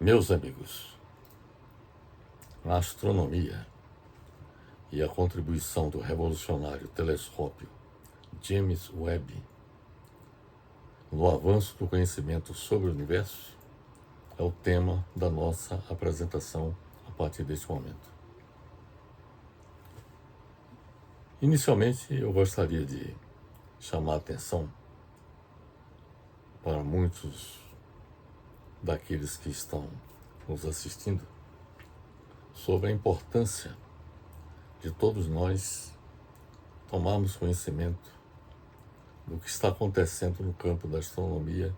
Meus amigos, a astronomia e a contribuição do revolucionário telescópio James Webb no avanço do conhecimento sobre o universo é o tema da nossa apresentação a partir deste momento. Inicialmente, eu gostaria de chamar a atenção para muitos daqueles que estão nos assistindo sobre a importância de todos nós tomarmos conhecimento do que está acontecendo no campo da astronomia,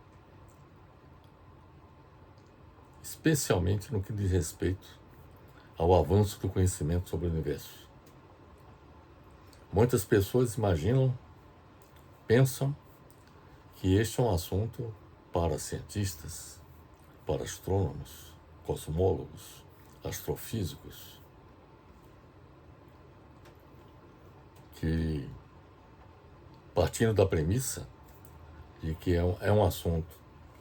especialmente no que diz respeito ao avanço do conhecimento sobre o universo. Muitas pessoas pensam que este é um assunto para cientistas, para astrônomos, cosmólogos, astrofísicos, que, partindo da premissa de que é um assunto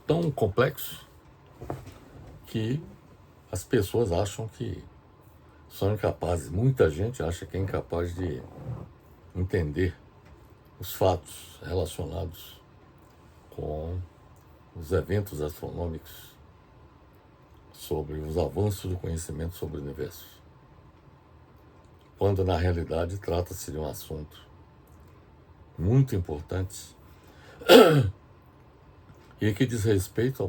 tão complexo que as pessoas acham que são incapazes, muita gente acha que é incapaz de entender os fatos relacionados com os eventos astronômicos, sobre os avanços do conhecimento sobre o universo, quando na realidade trata-se de um assunto muito importante e que diz respeito à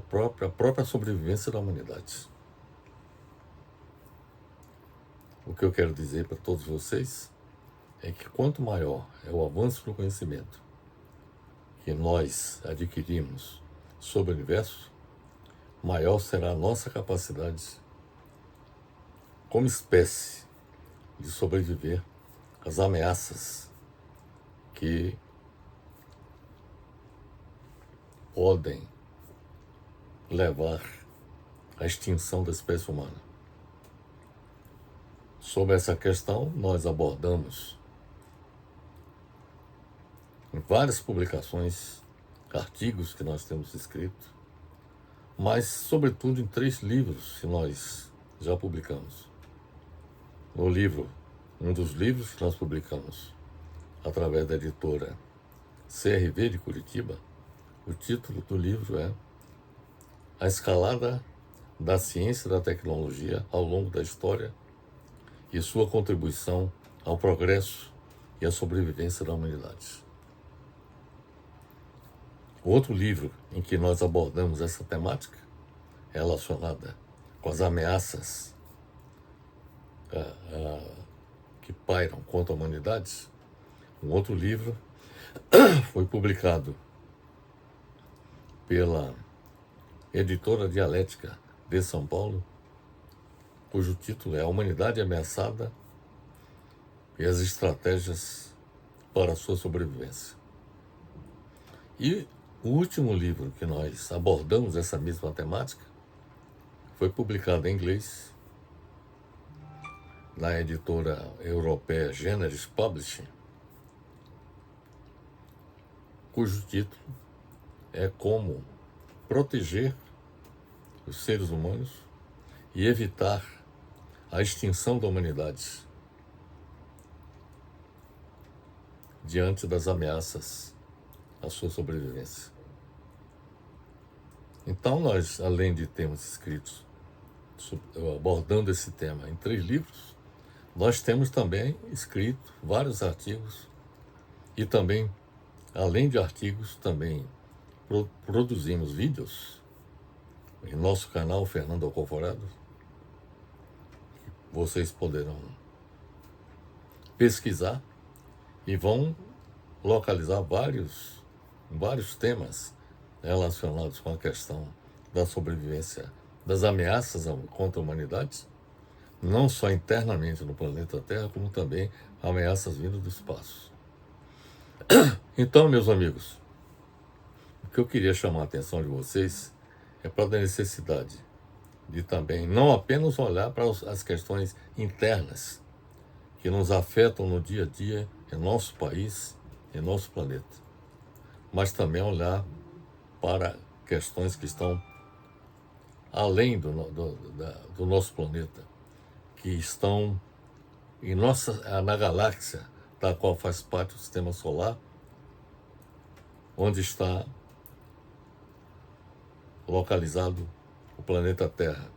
própria sobrevivência da humanidade. O que eu quero dizer para todos vocês é que quanto maior é o avanço do conhecimento que nós adquirimos sobre o universo, maior será a nossa capacidade como espécie de sobreviver às ameaças que podem levar à extinção da espécie humana. Sobre essa questão, nós abordamos em várias publicações, artigos que nós temos escrito, mas, sobretudo, em 3 livros que nós já publicamos. No livro, um dos livros que nós publicamos através da editora CRV de Curitiba, o título do livro é A Escalada da Ciência e da Tecnologia ao longo da História e sua contribuição ao progresso e à sobrevivência da humanidade. Outro livro em que nós abordamos essa temática relacionada com as ameaças que pairam contra a humanidade, um outro livro foi publicado pela editora Dialética de São Paulo, cujo título é A Humanidade Ameaçada e as Estratégias para a Sua Sobrevivência. E o último livro que nós abordamos essa mesma temática foi publicado em inglês na editora europeia Generis Publishing, cujo título é Como Proteger os Seres Humanos e Evitar a Extinção da Humanidade diante das ameaças à sua sobrevivência. Então, nós, além de termos escritos abordando esse tema em 3 livros, nós temos também escrito vários artigos e também, além de artigos, também produzimos vídeos em nosso canal Fernando Alcoforado. Vocês poderão pesquisar e vão localizar vários temas relacionados com a questão da sobrevivência, das ameaças contra a humanidade, não só internamente no planeta Terra, como também ameaças vindas do espaço. Então, meus amigos, o que eu queria chamar a atenção de vocês é para a necessidade de também não apenas olhar para as questões internas que nos afetam no dia a dia em nosso país, em nosso planeta, mas também olhar para questões que estão além do nosso planeta, que estão na galáxia da qual faz parte o Sistema Solar, onde está localizado o planeta Terra.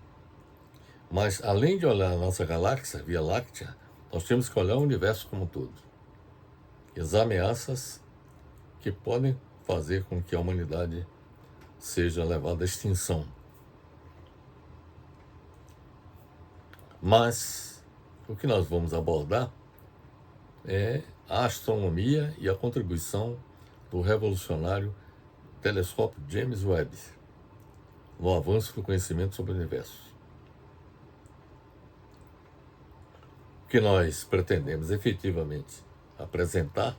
Mas, além de olhar a nossa galáxia, Via Láctea, nós temos que olhar o universo como um todo. E as ameaças que podem fazer com que a humanidade seja levada à extinção. Mas o que nós vamos abordar é a astronomia e a contribuição do revolucionário telescópio James Webb no avanço do conhecimento sobre o universo. O que nós pretendemos efetivamente apresentar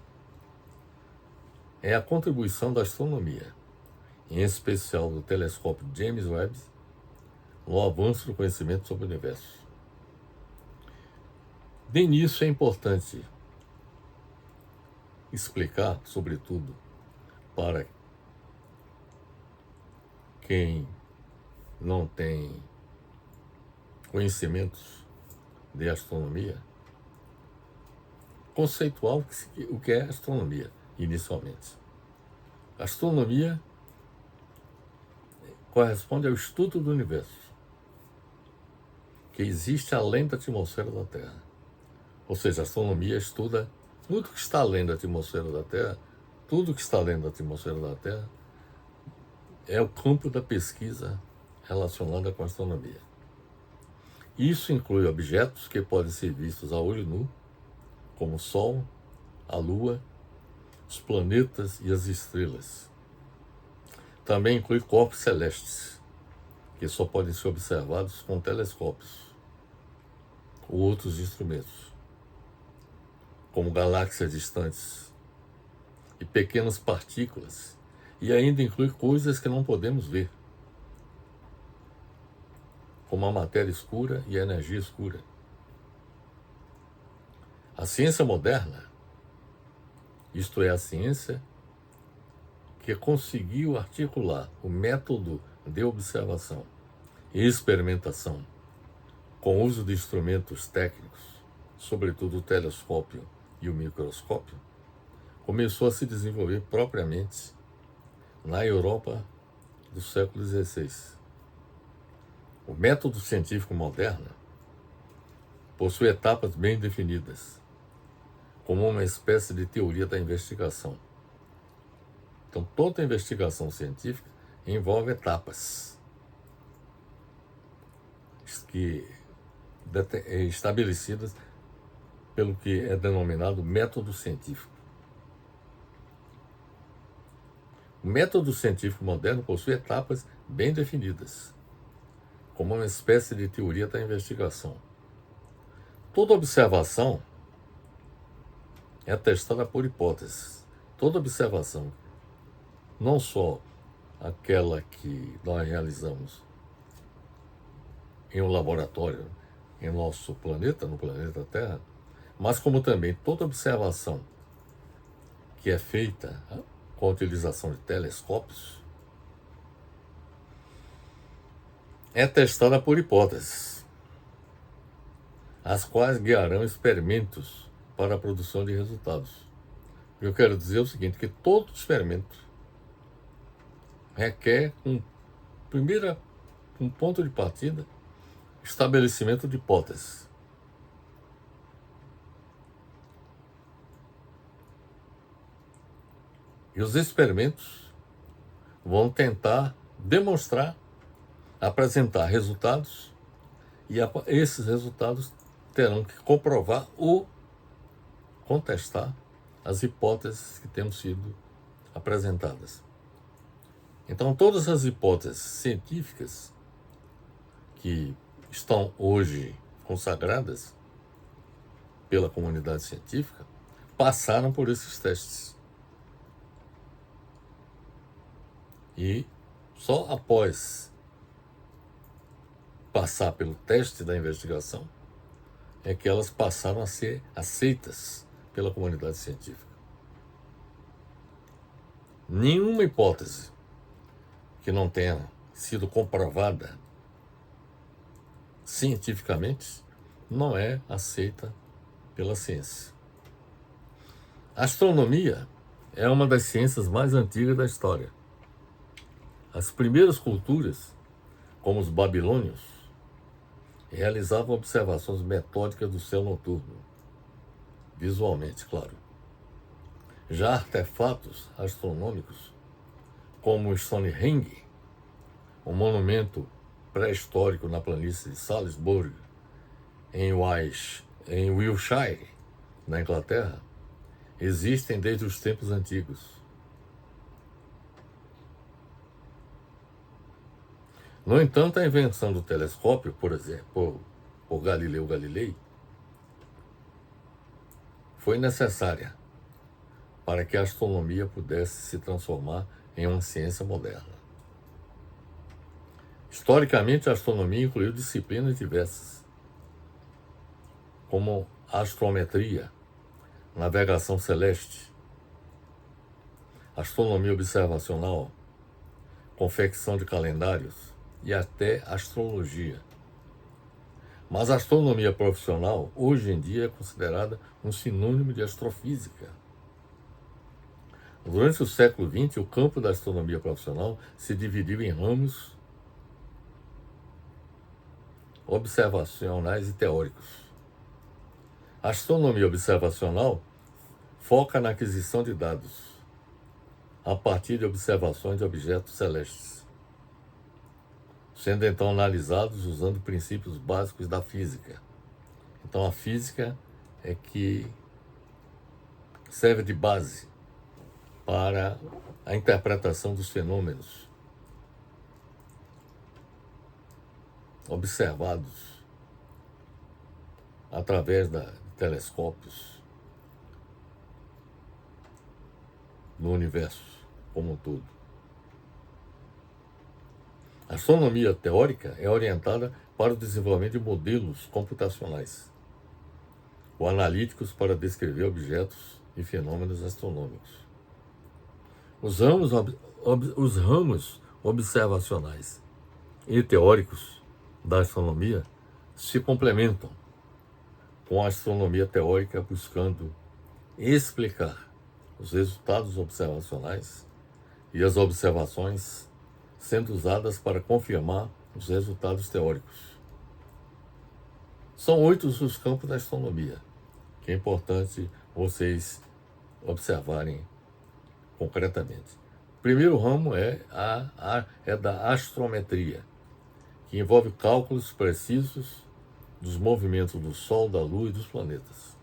é a contribuição da astronomia, em especial do telescópio James Webb, no avanço do conhecimento sobre o universo. De início, é importante explicar, sobretudo, para quem não tem conhecimentos de astronomia, conceituar o que é astronomia, inicialmente. A astronomia corresponde ao estudo do universo, que existe além da atmosfera da Terra. Ou seja, a astronomia estuda tudo que está além da atmosfera da Terra, tudo que está além da atmosfera da Terra é o campo da pesquisa relacionada com a astronomia. Isso inclui objetos que podem ser vistos a olho nu, como o Sol, a Lua, os planetas e as estrelas. Também inclui corpos celestes, que só podem ser observados com telescópios ou outros instrumentos, como galáxias distantes e pequenas partículas, e ainda inclui coisas que não podemos ver, como a matéria escura e a energia escura. A ciência moderna, isto é, a ciência que conseguiu articular o método de observação e experimentação com o uso de instrumentos técnicos, sobretudo o telescópio e o microscópio, começou a se desenvolver propriamente na Europa do século XVI. O método científico moderno possui etapas bem definidas, como uma espécie de teoria da investigação. Então, toda investigação científica envolve etapas estabelecidas pelo que é denominado método científico. O método científico moderno possui etapas bem definidas, como uma espécie de teoria da investigação. Toda observação é testada por hipóteses. Toda observação, não só aquela que nós realizamos em um laboratório em nosso planeta, no planeta Terra, mas como também toda observação que é feita com a utilização de telescópios é testada por hipóteses, as quais guiarão experimentos para a produção de resultados. Eu quero dizer o seguinte, que todo experimento requer um ponto de partida, estabelecimento de hipóteses. E os experimentos vão tentar demonstrar, apresentar resultados, e esses resultados terão que comprovar ou contestar as hipóteses que tenham sido apresentadas. Então, todas as hipóteses científicas que estão hoje consagradas pela comunidade científica passaram por esses testes. E só após passar pelo teste da investigação é que elas passaram a ser aceitas pela comunidade científica. Nenhuma hipótese que não tenha sido comprovada cientificamente, não é aceita pela ciência. A astronomia é uma das ciências mais antigas da história. As primeiras culturas, como os babilônios, realizavam observações metódicas do céu noturno, visualmente, claro. Já artefatos astronômicos, como o Stonehenge, um monumento pré-histórico na planície de Salisbury, em Wiltshire, na Inglaterra, existem desde os tempos antigos. No entanto, a invenção do telescópio, por exemplo, por Galileu Galilei, foi necessária para que a astronomia pudesse se transformar em uma ciência moderna. Historicamente, a astronomia incluiu disciplinas diversas, como astrometria, navegação celeste, astronomia observacional, confecção de calendários e até astrologia. Mas a astronomia profissional, hoje em dia, é considerada um sinônimo de astrofísica. Durante o século XX, o campo da astronomia profissional se dividiu em ramos observacionais e teóricos. A astronomia observacional foca na aquisição de dados a partir de observações de objetos celestes, sendo então analisados usando princípios básicos da física. Então a física é que serve de base para a interpretação dos fenômenos observados através de telescópios no universo como um todo. A astronomia teórica é orientada para o desenvolvimento de modelos computacionais ou analíticos para descrever objetos e fenômenos astronômicos. Os ramos observacionais e teóricos da astronomia se complementam com a astronomia teórica, buscando explicar os resultados observacionais e as observações sendo usadas para confirmar os resultados teóricos. São 8 os campos da astronomia, que é importante vocês observarem concretamente. O primeiro ramo é da astrometria, que envolve cálculos precisos dos movimentos do Sol, da Lua e dos planetas.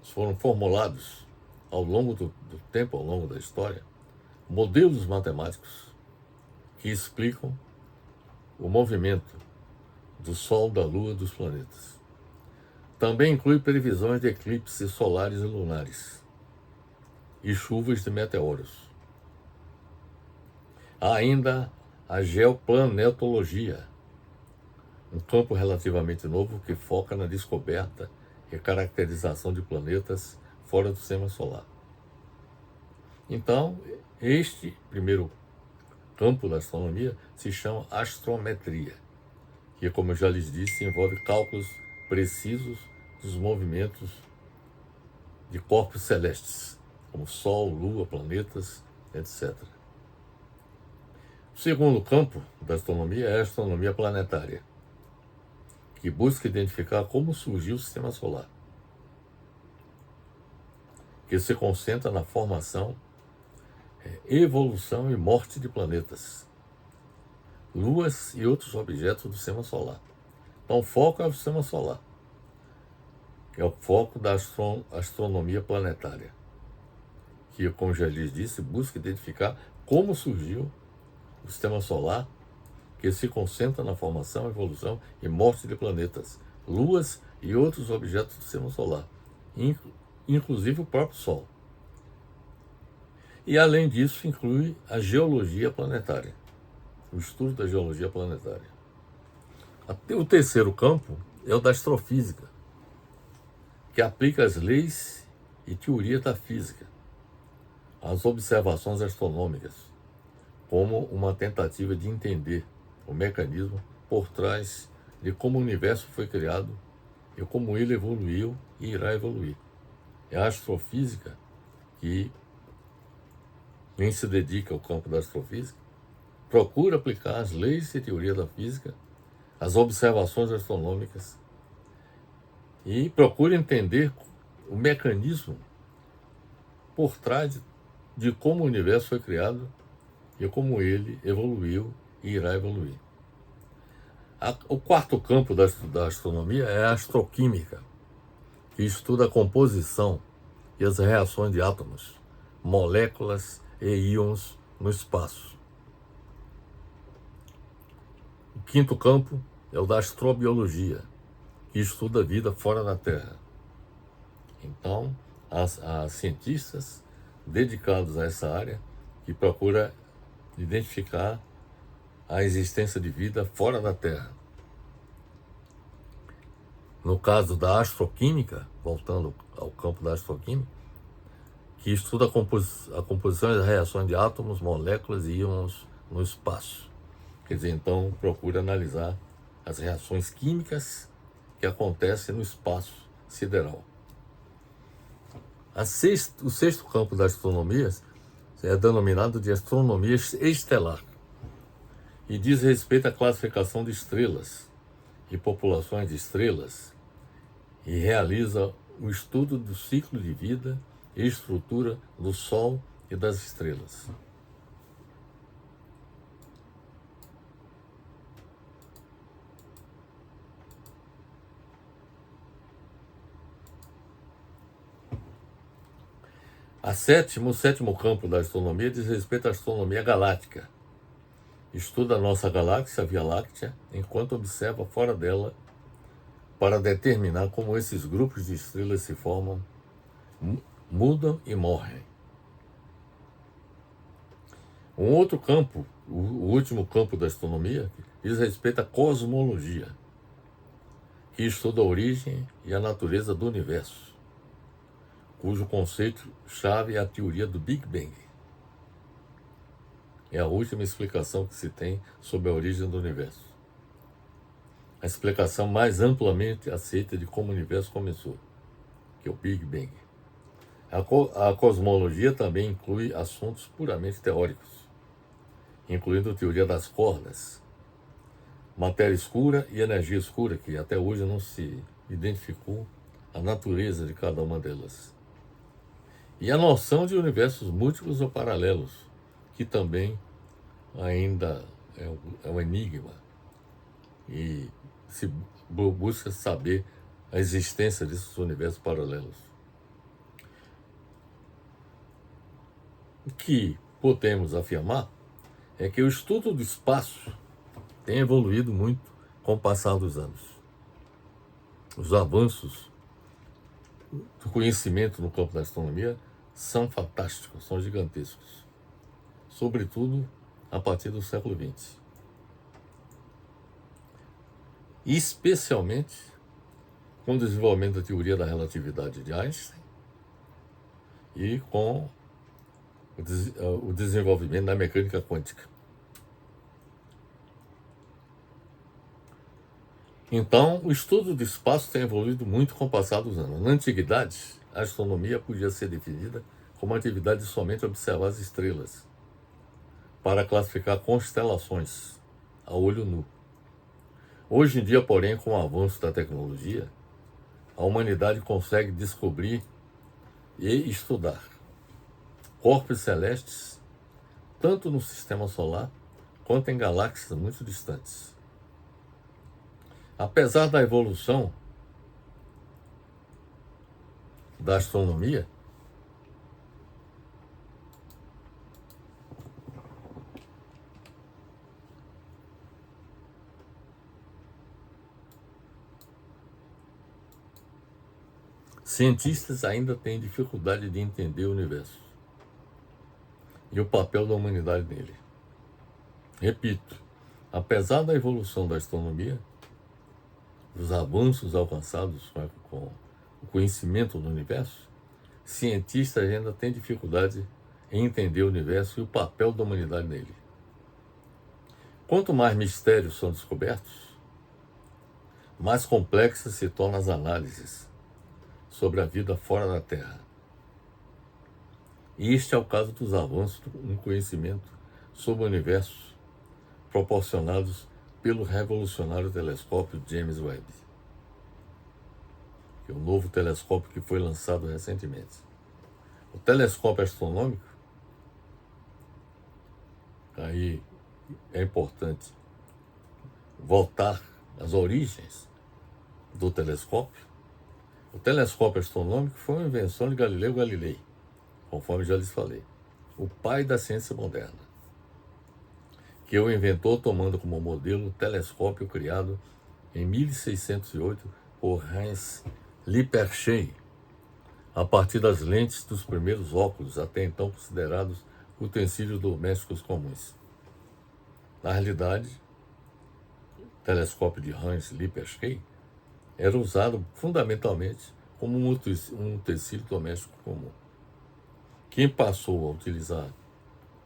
Foram formulados ao longo do tempo, ao longo da história, modelos matemáticos que explicam o movimento do Sol, da Lua e dos planetas. Também inclui previsões de eclipses solares e lunares e chuvas de meteoros. Há ainda a geoplanetologia, um campo relativamente novo que foca na descoberta e caracterização de planetas fora do sistema solar. Então, este primeiro campo da astronomia se chama astrometria, que, como eu já lhes disse, envolve cálculos precisos dos movimentos de corpos celestes, como Sol, Lua, planetas, etc. O segundo campo da astronomia é a astronomia planetária, que busca identificar como surgiu o sistema solar, que se concentra na formação, evolução e morte de planetas, luas e outros objetos do sistema solar. Então o foco é o sistema solar, que é o foco da astronomia planetária, que, como já lhes disse, busca identificar como surgiu o sistema solar, que se concentra na formação, evolução e morte de planetas, luas e outros objetos do sistema solar, inclusive o próprio Sol. E, além disso, inclui a geologia planetária, o estudo da geologia planetária. O terceiro campo é o da astrofísica, que aplica as leis e teoria da física às observações astronômicas, como uma tentativa de entender o mecanismo por trás de como o universo foi criado e como ele evoluiu e irá evoluir. É a astrofísica que, quem se dedica ao campo da astrofísica, procura aplicar as leis e teoria da física, as observações astronômicas e procura entender o mecanismo por trás de como o universo foi criado e como ele evoluiu e irá evoluir. O quarto campo da astronomia é a astroquímica, que estuda a composição e as reações de átomos, moléculas e íons no espaço. O quinto campo é o da astrobiologia, que estuda a vida fora da Terra. Então, há cientistas dedicados a essa área que procura identificar a existência de vida fora da Terra. No caso da astroquímica, voltando ao campo da astroquímica, que estuda a composição e as reações de átomos, moléculas e íons no espaço. Quer dizer, então, procura analisar as reações químicas que acontecem no espaço sideral. O sexto campo da astronomia é denominado de astronomia estelar e diz respeito à classificação de estrelas e populações de estrelas e realiza o estudo do ciclo de vida e estrutura do Sol e das estrelas. O sétimo campo da astronomia diz respeito à astronomia galáctica. Estuda a nossa galáxia, a Via Láctea, enquanto observa fora dela para determinar como esses grupos de estrelas se formam, mudam e morrem. Um outro campo, o último campo da astronomia, diz respeito à cosmologia, que estuda a origem e a natureza do universo, cujo conceito-chave é a teoria do Big Bang. É a última explicação que se tem sobre a origem do universo. A explicação mais amplamente aceita de como o universo começou, que é o Big Bang. A cosmologia também inclui assuntos puramente teóricos, incluindo a teoria das cordas, matéria escura e energia escura, que até hoje não se identificou a natureza de cada uma delas. E a noção de universos múltiplos ou paralelos, que também ainda é um enigma. E se busca saber a existência desses universos paralelos. O que podemos afirmar é que o estudo do espaço tem evoluído muito com o passar dos anos. Os avanços do conhecimento no campo da astronomia são fantásticos, são gigantescos. Sobretudo a partir do século XX. E especialmente com o desenvolvimento da teoria da relatividade de Einstein e com o desenvolvimento da mecânica quântica. Então, o estudo do espaço tem evoluído muito com o passar dos anos. Na antiguidade, a astronomia podia ser definida como uma atividade de somente observar as estrelas, para classificar constelações a olho nu. Hoje em dia, porém, com o avanço da tecnologia, a humanidade consegue descobrir e estudar corpos celestes, tanto no sistema solar quanto em galáxias muito distantes. Apesar da evolução da astronomia, cientistas ainda têm dificuldade de entender o universo e o papel da humanidade nele. Repito, apesar da evolução da astronomia, dos avanços alcançados com o conhecimento do universo, cientistas ainda têm dificuldade em entender o universo e o papel da humanidade nele. Quanto mais mistérios são descobertos, mais complexas se tornam as análises sobre a vida fora da Terra. E este é o caso dos avanços no conhecimento sobre o universo proporcionados pelo revolucionário telescópio James Webb, que é o novo telescópio que foi lançado recentemente. O telescópio astronômico, aí é importante voltar às origens do telescópio. O telescópio astronômico foi uma invenção de Galileu Galilei, conforme já lhes falei, o pai da ciência moderna, que o inventou tomando como modelo o telescópio criado em 1608 por Hans Lippershey, a partir das lentes dos primeiros óculos, até então considerados utensílios domésticos comuns. Na realidade, o telescópio de Hans Lippershey era usado fundamentalmente como um utensílio doméstico comum. Quem passou a utilizar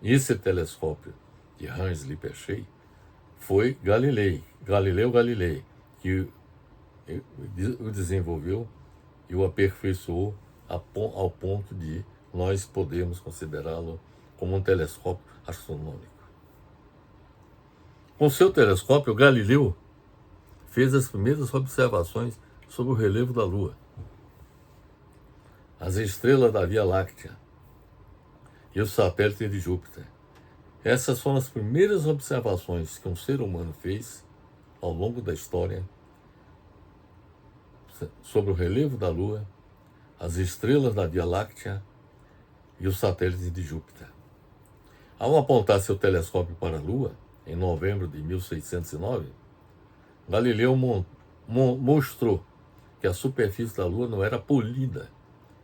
esse telescópio de Hans Lippershey foi Galileu Galilei, que o desenvolveu e o aperfeiçoou ao ponto de nós podermos considerá-lo como um telescópio astronômico. Com seu telescópio, Galileu fez as primeiras observações sobre o relevo da Lua, as estrelas da Via Láctea e os satélites de Júpiter. Essas foram as primeiras observações que um ser humano fez ao longo da história sobre o relevo da Lua, as estrelas da Via Láctea e os satélites de Júpiter. Ao apontar seu telescópio para a Lua, em novembro de 1609, Galileu mostrou que a superfície da Lua não era polida,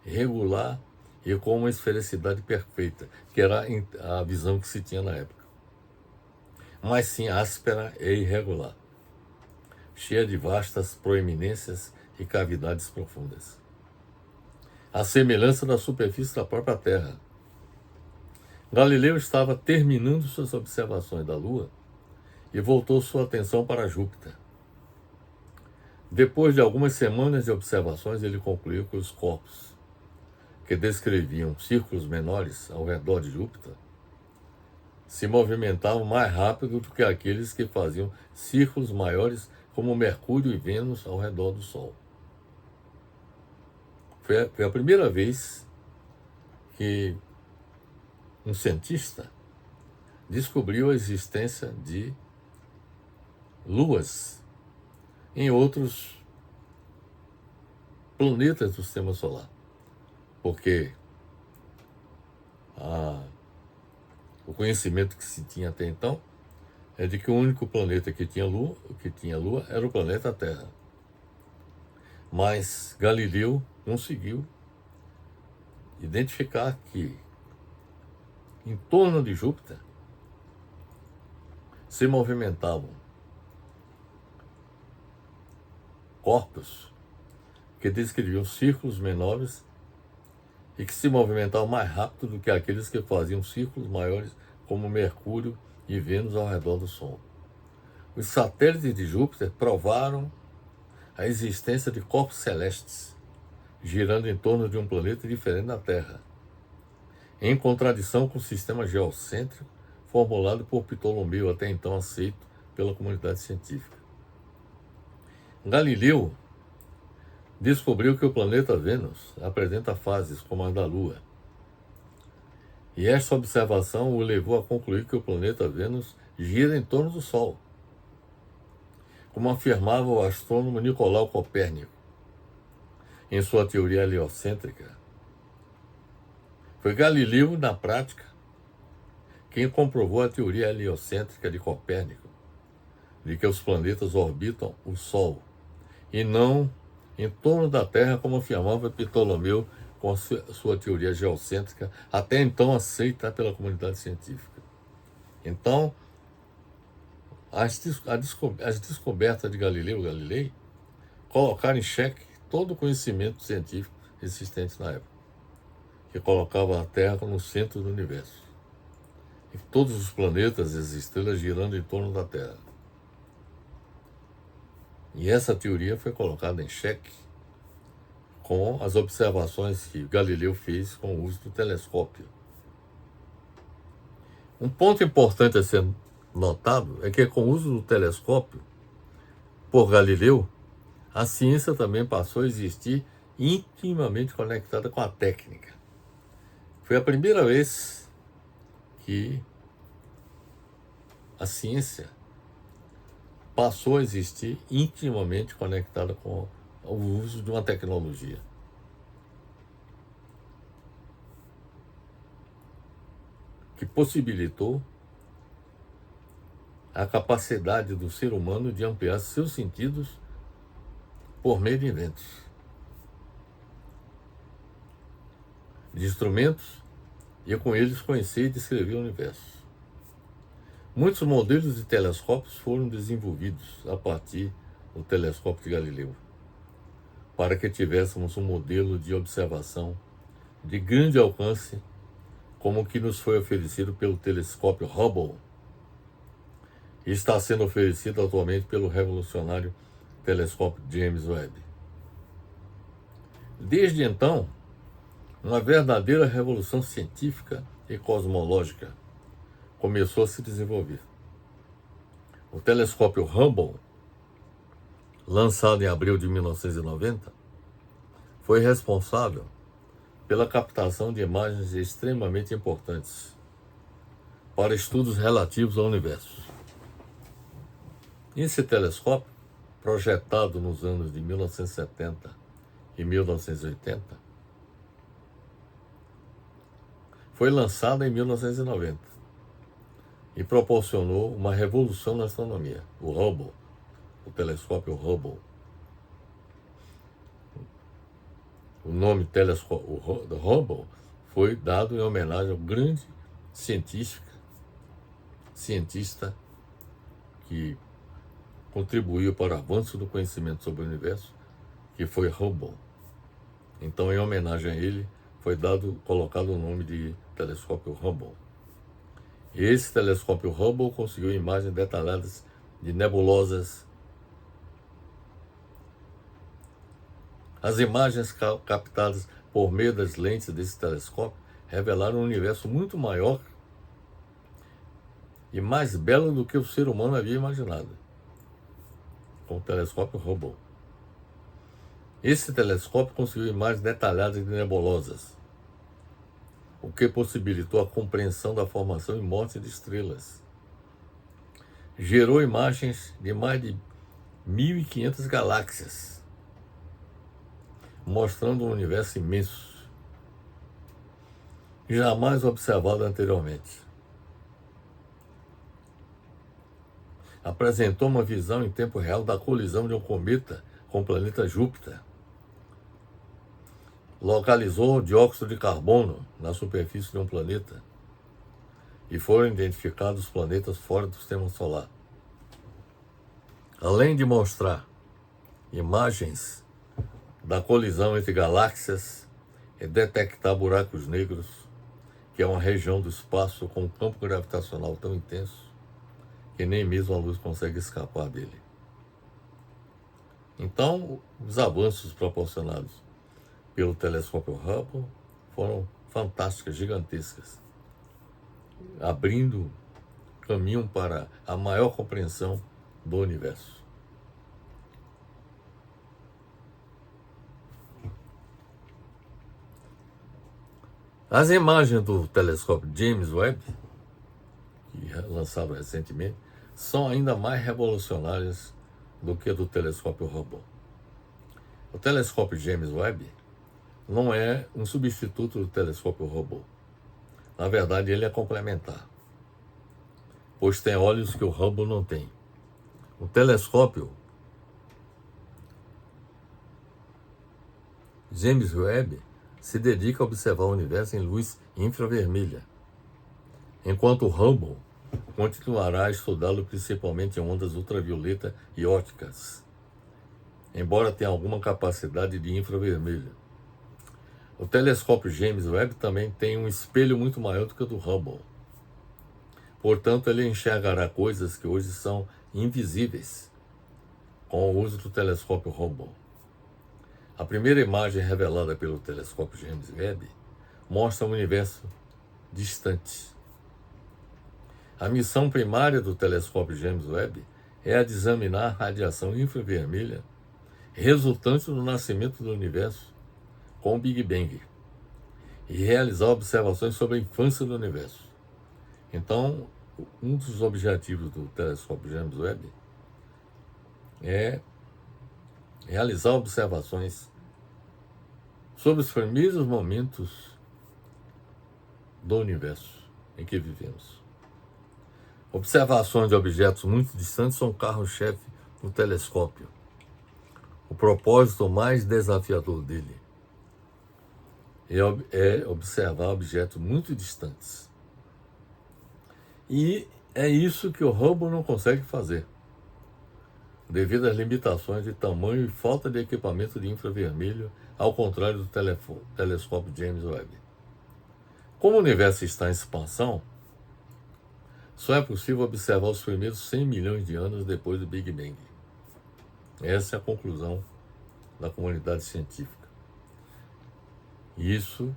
regular e com uma esfericidade perfeita, que era a visão que se tinha na época, mas sim áspera e irregular, cheia de vastas proeminências e cavidades profundas. A semelhança da superfície da própria Terra. Galileu estava terminando suas observações da Lua e voltou sua atenção para Júpiter. Depois de algumas semanas de observações, ele concluiu que os corpos que descreviam círculos menores ao redor de Júpiter se movimentavam mais rápido do que aqueles que faziam círculos maiores como Mercúrio e Vênus ao redor do Sol. Foi a primeira vez que um cientista descobriu a existência de luas em outros planetas do sistema solar, porque o conhecimento que se tinha até então é de que o único planeta que tinha lua era o planeta Terra. Mas Galileu conseguiu identificar que em torno de Júpiter se movimentavam corpos que descreviam círculos menores e que se movimentavam mais rápido do que aqueles que faziam círculos maiores, como Mercúrio e Vênus ao redor do Sol. Os satélites de Júpiter provaram a existência de corpos celestes girando em torno de um planeta diferente da Terra, em contradição com o sistema geocêntrico formulado por Ptolomeu, até então aceito pela comunidade científica. Galileu descobriu que o planeta Vênus apresenta fases como a da Lua, e esta observação o levou a concluir que o planeta Vênus gira em torno do Sol, como afirmava o astrônomo Nicolau Copérnico em sua teoria heliocêntrica. Foi Galileu, na prática, quem comprovou a teoria heliocêntrica de Copérnico, de que os planetas orbitam o Sol, e não em torno da Terra, como afirmava Ptolomeu com sua teoria geocêntrica, até então aceita pela comunidade científica. Então, as descobertas de Galileu Galilei colocaram em xeque todo o conhecimento científico existente na época, que colocava a Terra no centro do universo. e todos os planetas e as estrelas girando em torno da Terra. E essa teoria foi colocada em xeque com as observações que Galileu fez com o uso do telescópio. Um ponto importante a ser notado é que com o uso do telescópio por Galileu, a ciência também passou a existir intimamente conectada com a técnica. Foi a primeira vez que a ciência passou a existir intimamente conectada com o uso de uma tecnologia. Que possibilitou a capacidade do ser humano de ampliar seus sentidos por meio de inventos, de instrumentos, e com eles conhecer e descrever o universo. Muitos modelos de telescópios foram desenvolvidos a partir do telescópio de Galileu, para que tivéssemos um modelo de observação de grande alcance, como o que nos foi oferecido pelo telescópio Hubble, e está sendo oferecido atualmente pelo revolucionário telescópio James Webb. Desde então, uma verdadeira revolução científica e cosmológica começou a se desenvolver. O telescópio Hubble, lançado em abril de 1990, foi responsável pela captação de imagens extremamente importantes para estudos relativos ao universo. Esse telescópio, projetado nos anos de 1970 e 1980, foi lançado em 1990 e proporcionou uma revolução na astronomia. O Hubble, o telescópio Hubble. O nome telescópio Hubble foi dado em homenagem ao grande cientista que contribuiu para o avanço do conhecimento sobre o universo, que foi Hubble. Então, em homenagem a ele, foi colocado o nome de telescópio Hubble. E esse telescópio Hubble conseguiu imagens detalhadas de nebulosas. As imagens captadas por meio das lentes desse telescópio revelaram um universo muito maior e mais belo do que o ser humano havia imaginado, com o telescópio Hubble. Esse telescópio conseguiu imagens detalhadas de nebulosas, o que possibilitou a compreensão da formação e morte de estrelas. Gerou imagens de mais de 1.500 galáxias, mostrando um universo imenso, jamais observado anteriormente. Apresentou uma visão em tempo real da colisão de um cometa com o planeta Júpiter. Localizou dióxido de carbono na superfície de um planeta e foram identificados planetas fora do sistema solar. Além de mostrar imagens da colisão entre galáxias e detectar buracos negros, que é uma região do espaço com um campo gravitacional tão intenso que nem mesmo a luz consegue escapar dele. Então, os avanços proporcionados pelo telescópio Hubble foram fantásticas, gigantescas, abrindo caminho para a maior compreensão do universo. As imagens do telescópio James Webb, que lançado recentemente, são ainda mais revolucionárias do que a do telescópio Hubble. O telescópio James Webb não é um substituto do telescópio Hubble. Na verdade, ele é complementar, pois tem olhos que o Hubble não tem. O telescópio James Webb se dedica a observar o universo em luz infravermelha, enquanto o Hubble continuará a estudá-lo principalmente em ondas ultravioleta e ópticas, embora tenha alguma capacidade de infravermelho. O telescópio James Webb também tem um espelho muito maior do que o do Hubble. Portanto, ele enxergará coisas que hoje são invisíveis com o uso do telescópio Hubble. A primeira imagem revelada pelo telescópio James Webb mostra um universo distante. A missão primária do telescópio James Webb é a de examinar a radiação infravermelha resultante do nascimento do universo com o Big Bang e realizar observações sobre a infância do universo. Então, um dos objetivos do telescópio James Webb é realizar observações sobre os primeiros momentos do universo em que vivemos. Observações de objetos muito distantes são o carro-chefe do telescópio. O propósito mais desafiador dele é observar objetos muito distantes. E é isso que o Hubble não consegue fazer, devido às limitações de tamanho e falta de equipamento de infravermelho, ao contrário do telescópio James Webb. Como o universo está em expansão, só é possível observar os primeiros 100 milhões de anos depois do Big Bang. Essa é a conclusão da comunidade científica. Isso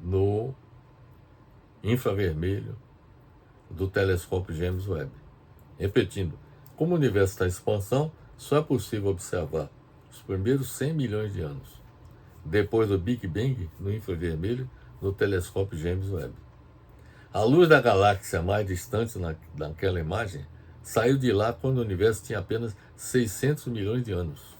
no infravermelho do telescópio James Webb. Repetindo, como o universo está em expansão, só é possível observar os primeiros 100 milhões de anos depois do Big Bang no infravermelho do telescópio James Webb. A luz da galáxia mais distante naquela imagem saiu de lá quando o universo tinha apenas 600 milhões de anos.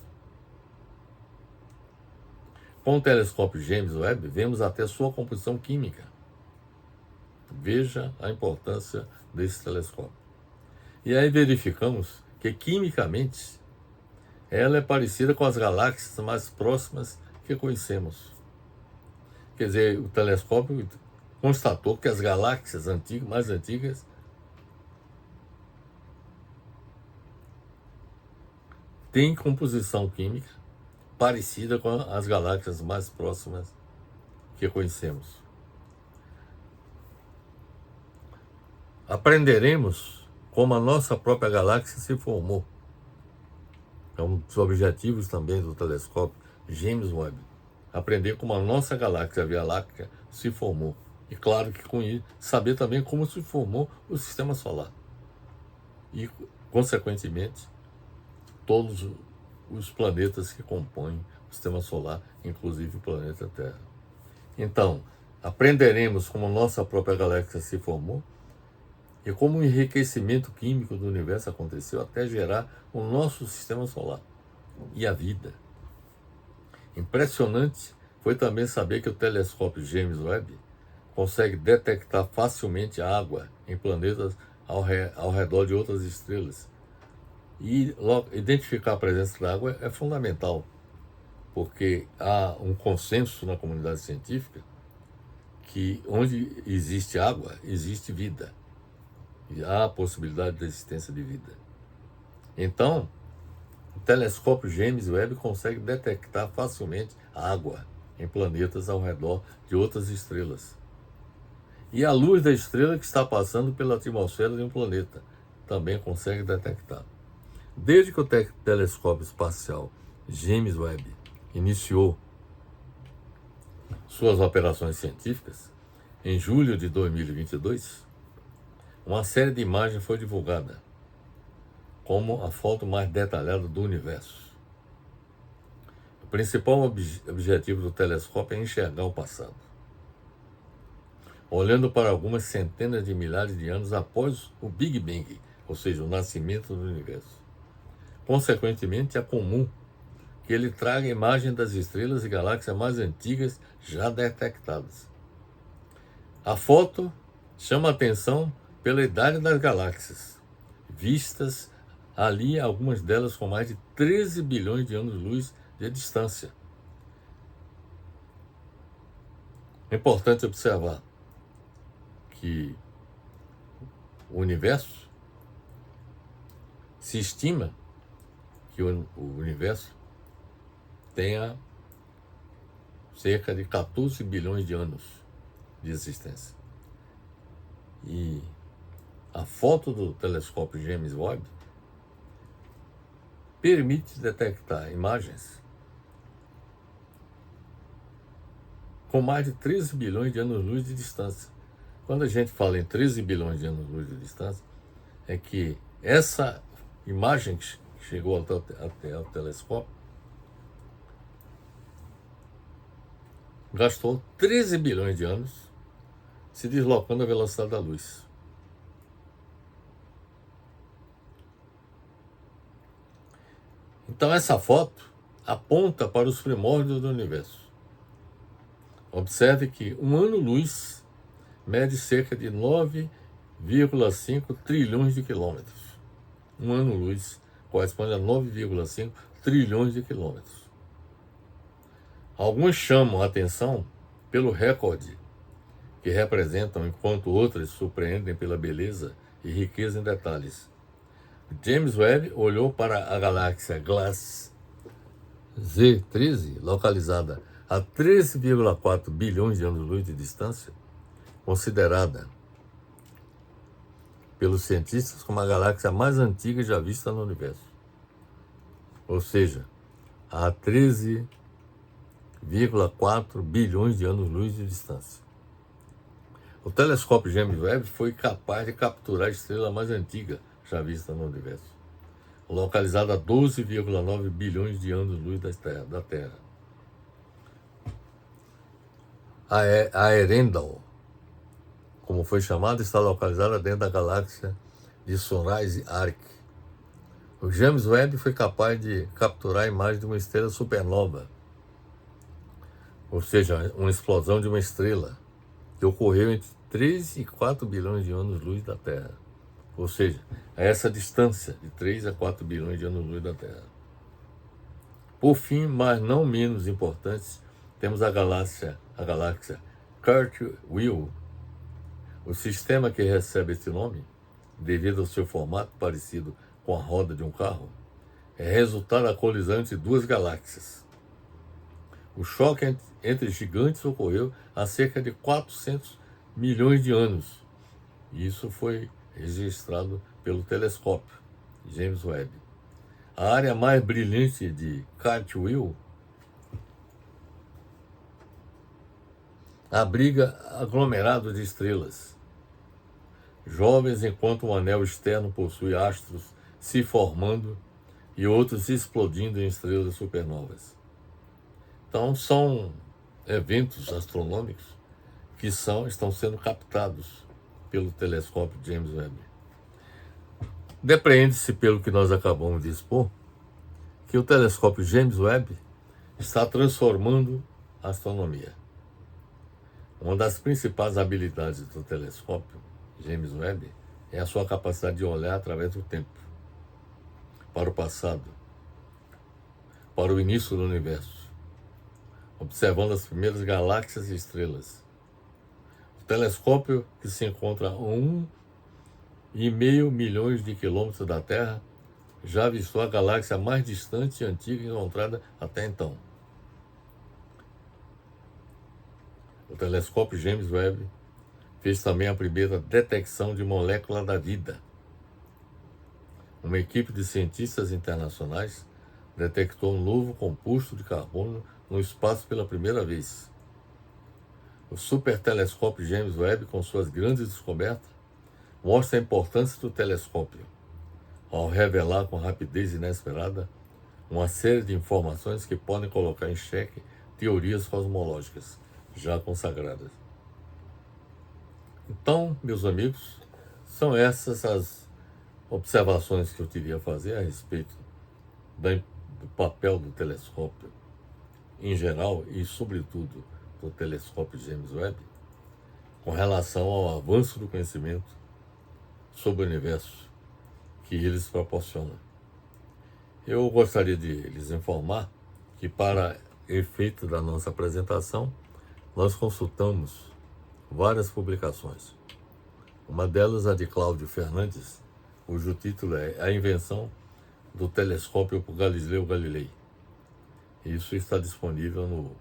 Com o telescópio James Webb, vemos até sua composição química. Veja a importância desse telescópio. E aí verificamos que, quimicamente, ela é parecida com as galáxias mais próximas que conhecemos. Quer dizer, o telescópio constatou que as galáxias mais antigas têm composição química parecida com as galáxias mais próximas que conhecemos. Aprenderemos como a nossa própria galáxia se formou. É um dos objetivos também do telescópio James Webb. Aprender como a nossa galáxia, a Via Láctea, se formou. E claro que com isso, saber também como se formou o Sistema Solar. E, consequentemente, todos os planetas que compõem o Sistema Solar, inclusive o planeta Terra. Então, aprenderemos como nossa própria galáxia se formou e como o enriquecimento químico do universo aconteceu até gerar o nosso Sistema Solar e a vida. Impressionante foi também saber que o telescópio James Webb consegue detectar facilmente a água em planetas ao redor de outras estrelas. E identificar a presença da água é fundamental, porque há um consenso na comunidade científica que onde existe água, existe vida. E há a possibilidade da existência de vida. Então, o telescópio James Webb consegue detectar facilmente a água em planetas ao redor de outras estrelas. E a luz da estrela que está passando pela atmosfera de um planeta também consegue detectar. Desde que o telescópio espacial James Webb iniciou suas operações científicas, em julho de 2022, uma série de imagens foi divulgada como a foto mais detalhada do universo. O principal objetivo do telescópio é enxergar o passado, olhando para algumas centenas de milhares de anos após o Big Bang, ou seja, o nascimento do universo. Consequentemente, é comum que ele traga imagem das estrelas e galáxias mais antigas já detectadas. A foto chama a atenção pela idade das galáxias, vistas ali, algumas delas com mais de 13 bilhões de anos-luz de distância. É importante observar que o universo, se estima que o universo tenha cerca de 14 bilhões de anos. de existência. E a foto do telescópio James Webb permite detectar imagens com mais de 13 bilhões de anos-luz de distância. Quando a gente fala em 13 bilhões de anos-luz de distância, é que essa imagem que chegou até o telescópio gastou 13 bilhões de anos se deslocando à velocidade da luz. Então essa foto aponta para os primórdios do universo. Observe que um ano-luz mede cerca de 9,5 trilhões de quilômetros. Um ano-luz corresponde a 9,5 trilhões de quilômetros. Alguns chamam a atenção pelo recorde que representam, enquanto outros surpreendem pela beleza e riqueza em detalhes. James Webb olhou para a galáxia Glass Z13, localizada a 13,4 bilhões de anos-luz de distância, considerada pelos cientistas como a galáxia mais antiga já vista no universo. Ou seja, a 13,4 bilhões de anos-luz de distância. O telescópio James Webb foi capaz de capturar a estrela mais antiga já vista no universo, localizada a 12,9 bilhões de anos-luz da Terra. A Earendel, como foi chamada, está localizada dentro da galáxia de Sunrise Arc. O James Webb foi capaz de capturar a imagem de uma estrela supernova, ou seja, uma explosão de uma estrela, que ocorreu entre 3 e 4 bilhões de anos-luz da Terra. Ou seja, a essa distância de 3 a 4 bilhões de anos-luz da Terra. Por fim, mas não menos importante, temos a galáxia Kuiper. O sistema que recebe esse nome, devido ao seu formato parecido com a roda de um carro, é resultado da colisão entre duas galáxias. O choque entre gigantes ocorreu há cerca de 400 milhões de anos. E isso foi registrado pelo telescópio James Webb. A área mais brilhante de Kuiper abriga aglomerado de estrelas jovens, enquanto um anel externo possui astros se formando e outros explodindo em estrelas supernovas. Então, são eventos astronômicos que estão sendo captados pelo telescópio James Webb. Depreende-se, pelo que nós acabamos de expor, que o telescópio James Webb está transformando a astronomia. Uma das principais habilidades do telescópio James Webb é a sua capacidade de olhar através do tempo, para o passado, para o início do universo, observando as primeiras galáxias e estrelas. O telescópio, que se encontra a 1,5 milhões de quilômetros da Terra, já avistou a galáxia mais distante e antiga encontrada até então. O telescópio James Webb fez também a primeira detecção de molécula da vida. Uma equipe de cientistas internacionais detectou um novo composto de carbono no espaço pela primeira vez. O supertelescópio James Webb, com suas grandes descobertas, mostra a importância do telescópio, ao revelar com rapidez inesperada uma série de informações que podem colocar em xeque teorias cosmológicas já consagradas. Então, meus amigos, são essas as observações que eu queria fazer a respeito do papel do telescópio em geral e, sobretudo, do telescópio James Webb com relação ao avanço do conhecimento sobre o universo que eles proporcionam. Eu gostaria de lhes informar que, para efeito da nossa apresentação, nós consultamos várias publicações. Uma delas, a de Cláudio Fernandes, cujo título é A Invenção do Telescópio por Galileu Galilei. Isso está disponível no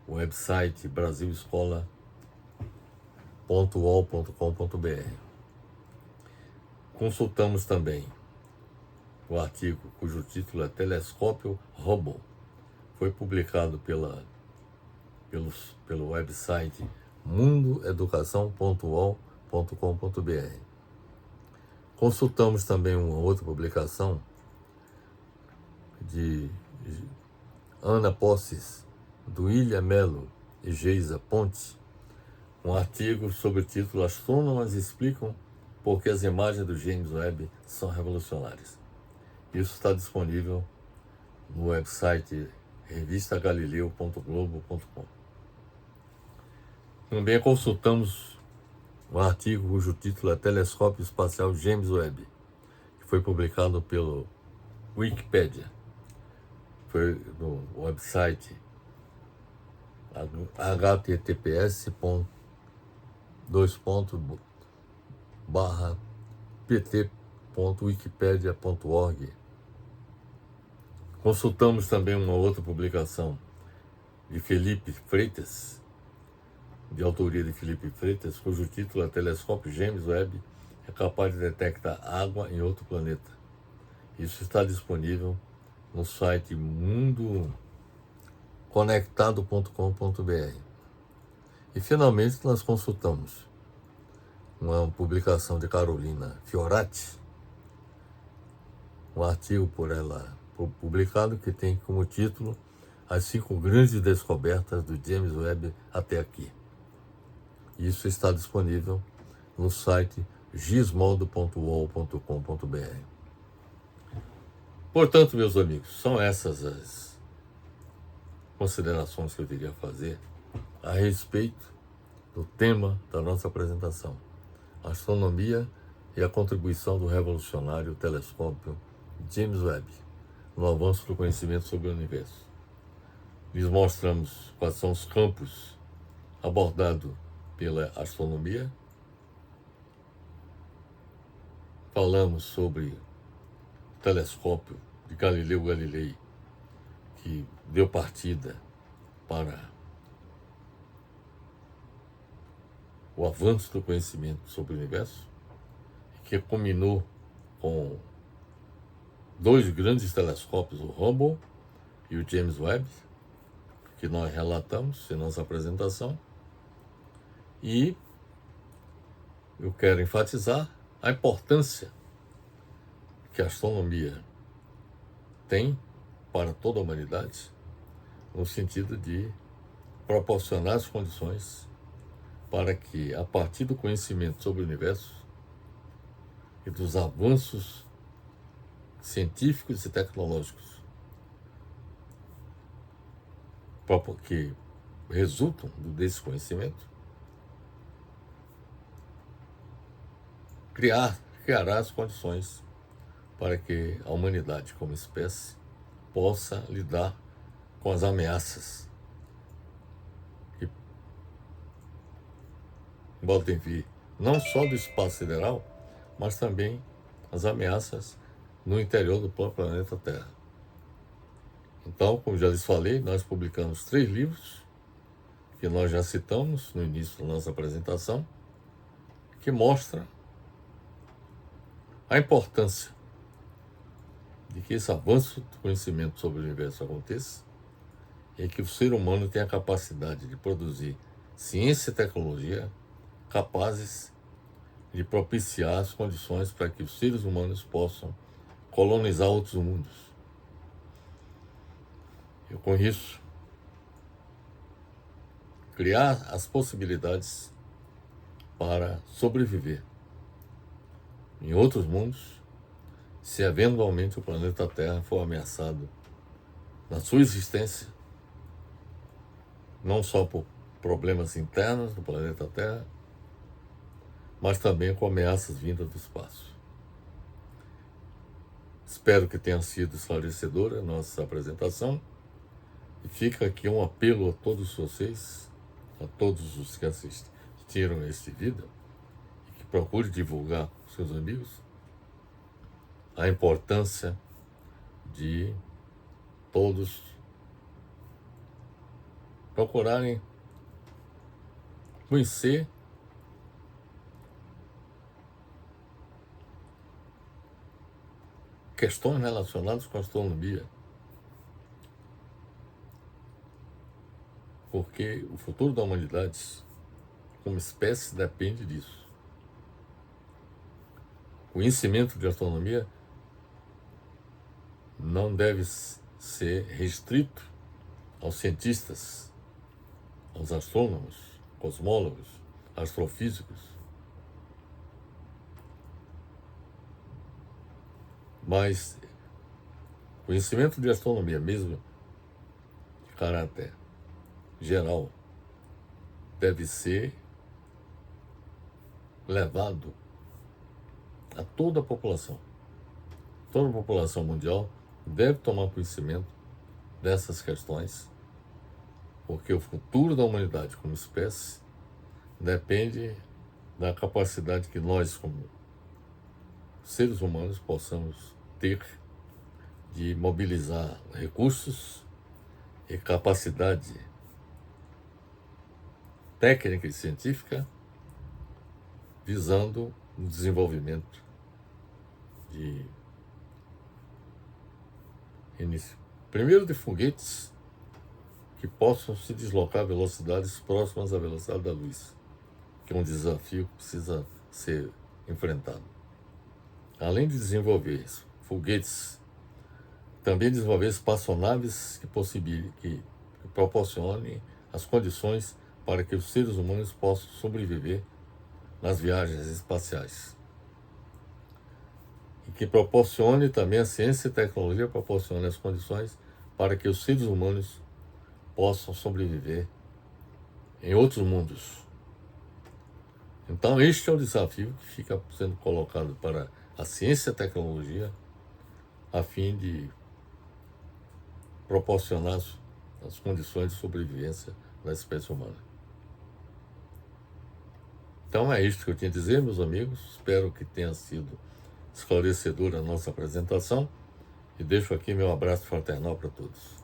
website brasilescola.com.br. Consultamos também o artigo cujo título é Telescópio Hubble. Foi publicado pelo website mundoeducação.uol.com.br. Consultamos também uma outra publicação de Ana Posses, do Ilha Melo e Geisa Ponte, um artigo sobre o título Astrônomos explicam por que as imagens do James Webb são revolucionárias. Isso está disponível no website revistagalileu.globo.com. Também consultamos um artigo cujo título é Telescópio Espacial James Webb, que foi publicado pelo Wikipedia. Foi no website https://pt.wikipedia.org. Consultamos também uma outra publicação de Felipe Freitas, de autoria de Felipe Freitas, cujo título é Telescópio James Webb é capaz de detectar água em outro planeta. Isso está disponível no site mundoconectado.com.br. E finalmente nós consultamos uma publicação de Carolina Fiorati, um artigo por ela publicado que tem como título As 5 grandes descobertas do James Webb até aqui. Isso está disponível no site gismondo.uol.com.br. Portanto, meus amigos, são essas as considerações que eu queria fazer a respeito do tema da nossa apresentação: astronomia e a contribuição do revolucionário telescópio James Webb no avanço do conhecimento sobre o universo. Lhes mostramos quais são os campos abordados pela astronomia. Falamos sobre o telescópio de Galileu Galilei, que deu partida para o avanço do conhecimento sobre o universo, que culminou com 2 grandes telescópios, o Hubble e o James Webb, que nós relatamos em nossa apresentação. E eu quero enfatizar a importância que a astronomia tem para toda a humanidade, no sentido de proporcionar as condições para que, a partir do conhecimento sobre o universo e dos avanços científicos e tecnológicos que resultam desse conhecimento, criará as condições para que a humanidade, como espécie, possa lidar com as ameaças que podem vir não só do espaço sideral, mas também as ameaças no interior do próprio planeta Terra. Então, como já lhes falei, nós publicamos 3 livros, que nós já citamos no início da nossa apresentação, que mostra a importância de que esse avanço do conhecimento sobre o universo aconteça e que o ser humano tenha a capacidade de produzir ciência e tecnologia capazes de propiciar as condições para que os seres humanos possam colonizar outros mundos. E com isso, criar as possibilidades para sobreviver em outros mundos, se eventualmente o planeta Terra for ameaçado na sua existência, não só por problemas internos do planeta Terra, mas também com ameaças vindas do espaço. Espero que tenha sido esclarecedora a nossa apresentação, e fica aqui um apelo a todos vocês, a todos os que assistiram este vídeo, e que procure divulgar com seus amigos a importância de todos procurarem conhecer questões relacionadas com a astronomia. Porque o futuro da humanidade, como espécie, depende disso. O conhecimento de astronomia não deve ser restrito aos cientistas, aos astrônomos, cosmólogos, astrofísicos. Mas conhecimento de astronomia, mesmo de caráter geral, deve ser levado a toda a população. Toda a população mundial deve tomar conhecimento dessas questões, porque o futuro da humanidade como espécie depende da capacidade que nós, como seres humanos, possamos ter de mobilizar recursos e capacidade técnica e científica visando o desenvolvimento de primeiro de foguetes que possam se deslocar a velocidades próximas à velocidade da luz, que é um desafio que precisa ser enfrentado. Além de desenvolver foguetes, também desenvolver espaçonaves que proporcionem as condições para que os seres humanos possam sobreviver nas viagens espaciais. E que proporcione também a ciência e tecnologia, proporcione as condições para que os seres humanos possam sobreviver em outros mundos. Então este é o desafio que fica sendo colocado para a ciência e a tecnologia a fim de proporcionar as condições de sobrevivência da espécie humana. Então é isto que eu tinha a dizer, meus amigos. Espero que tenha sido esclarecedora a nossa apresentação e deixo aqui meu abraço fraternal para todos.